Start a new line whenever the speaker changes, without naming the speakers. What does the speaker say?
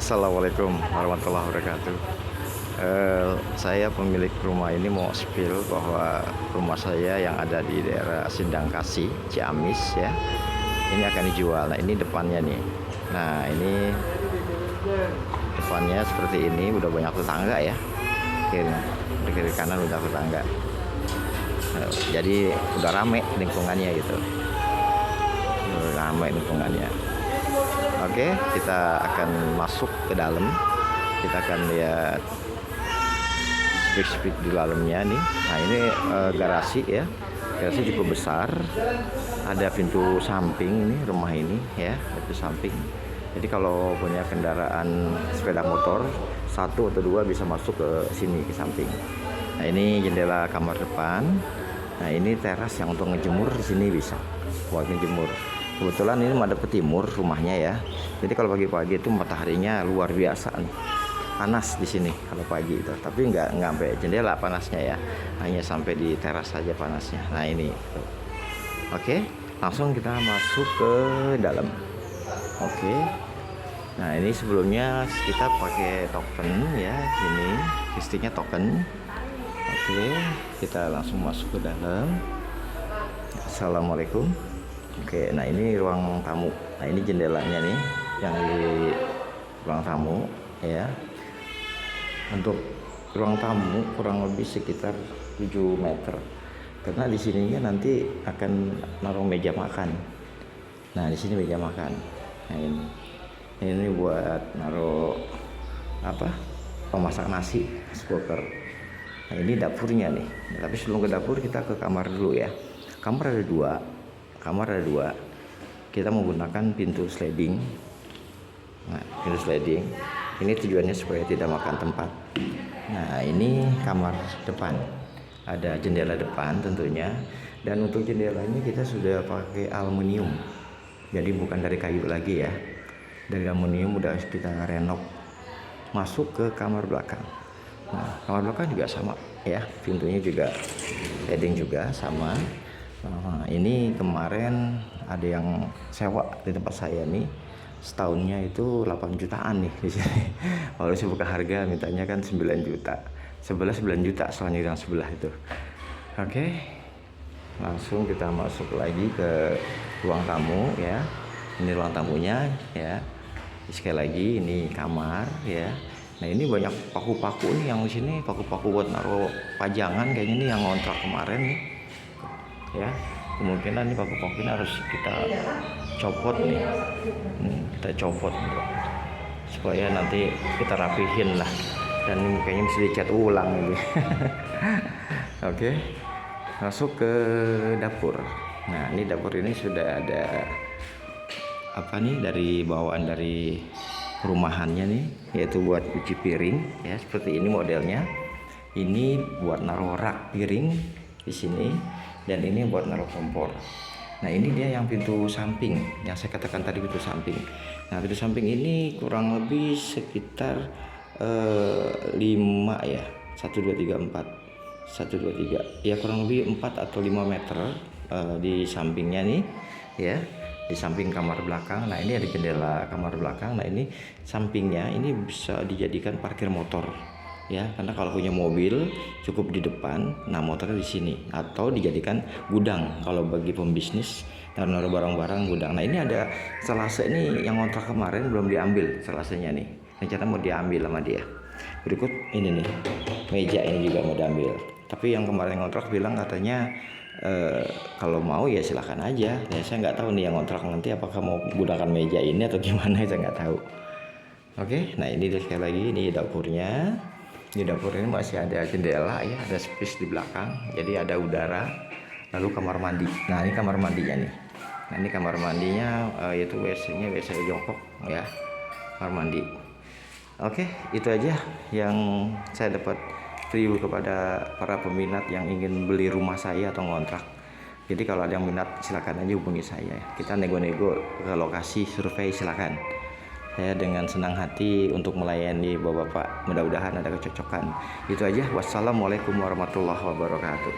Assalamualaikum warahmatullahi wabarakatuh. Saya pemilik rumah ini mau spill bahwa rumah saya yang ada di daerah Sindang Kasih, Ciamis ya, ini akan dijual. Nah ini depannya nih. Nah ini depannya seperti ini, udah banyak tetangga ya. Kiri kanan udah tetangga. Jadi udah rame lingkungannya gitu. Udah rame lingkungannya. Oke, kita akan masuk ke dalam. Kita akan lihat speak di dalamnya nih. Nah ini garasi ya, garasi cukup besar. Ada pintu samping ini rumah ini ya, pintu samping. Jadi kalau punya kendaraan sepeda motor 1 atau 2 bisa masuk ke sini ke samping. Nah ini jendela kamar depan. Nah ini teras yang untuk ngejemur di sini bisa buat ngejemur. Kebetulan ini madep ke timur rumahnya ya. Jadi kalau pagi-pagi itu mataharinya luar biasa nih. Panas di sini kalau pagi itu. Tapi nggak sampai jendela panasnya ya. Hanya sampai di teras saja panasnya. Nah ini. Oke, langsung kita masuk ke dalam. Oke. Nah ini sebelumnya kita pakai token ya. Ini listriknya token. Oke, kita langsung masuk ke dalam. Assalamualaikum. Oke, nah ini ruang tamu. Nah ini jendelanya nih yang di ruang tamu ya. Untuk ruang tamu kurang lebih sekitar 7 meter. Karena di sininya nanti akan naruh meja makan. Nah di sini meja makan. Nah ini buat naruh apa? Pemasak nasi, cooker. Nah ini dapurnya nih. Tapi sebelum ke dapur kita ke kamar dulu ya. Kamar ada 2. Kita menggunakan pintu sliding. Nah, pintu sliding ini tujuannya supaya tidak makan tempat. Nah ini kamar depan, ada jendela depan tentunya. Dan untuk jendelanya kita sudah pakai aluminium, jadi bukan dari kayu lagi ya, dari aluminium udah kita renov. Masuk ke kamar belakang. Nah kamar belakang juga sama ya, pintunya juga sliding juga sama. Nah, ini kemarin ada yang sewa di tempat saya nih, setahunnya itu 8 jutaan nih di sini. Kalau saya buka harga mintanya kan 9 juta. Sebelah 9 juta soalnya yang sebelah itu. Oke. Langsung kita masuk lagi ke ruang tamu ya. Ini ruang tamunya ya. Sekali lagi ini kamar ya. Nah, ini banyak paku-paku nih yang di sini, paku-paku buat naruh pajangan kayaknya nih yang ngontrak kemarin nih. Ya, kemungkinan nih paku-paku ini harus kita copot nih. Kita copot supaya nanti kita rapihin lah, dan ini kayaknya mesti dicat ulang ini. Oke, masuk ke dapur. Nah ini dapur ini sudah ada apa nih, dari bawaan dari perumahannya nih, yaitu buat cuci piring ya, seperti ini modelnya. Ini buat naruh rak piring di sini, dan ini buat naruh kompor. Nah ini dia yang pintu samping yang saya katakan tadi, pintu samping. Nah pintu samping ini kurang lebih sekitar 5 ya, 1 2 3 4 1 2 3 ya, kurang lebih 4 atau 5 meter di sampingnya nih ya, di samping kamar belakang. Nah ini ada jendela kamar belakang. Nah ini sampingnya ini bisa dijadikan parkir motor ya, karena kalau punya mobil cukup di depan, nah motornya di sini, atau dijadikan gudang kalau bagi pembisnis naruh barang-barang gudang. Nah ini ada selasa ini yang kontrak kemarin belum diambil selasanya nih, rencana mau diambil sama dia. Berikut ini nih, meja ini juga mau diambil, tapi yang kemarin kontrak bilang katanya kalau mau ya silakan aja. Ya saya nggak tahu nih yang kontrak nanti apakah mau gunakan meja ini atau gimana, saya nggak tahu. Oke, nah ini sekali lagi ini dapurnya. Di dapur ini masih ada jendela ya, ada space di belakang, jadi ada udara. Lalu kamar mandi. Nah ini kamar mandinya nih. Nah ini kamar mandinya yaitu WC-nya WC jongkok ya, kamar mandi. Oke, itu aja yang saya dapat review kepada para peminat yang ingin beli rumah saya atau ngontrak. Jadi kalau ada yang minat silakan aja hubungi saya. Kita nego-nego ke lokasi survei, silakan. Saya dengan senang hati untuk melayani bapak-bapak, mudah-mudahan ada kecocokan. Itu aja. Wassalamualaikum warahmatullahi wabarakatuh.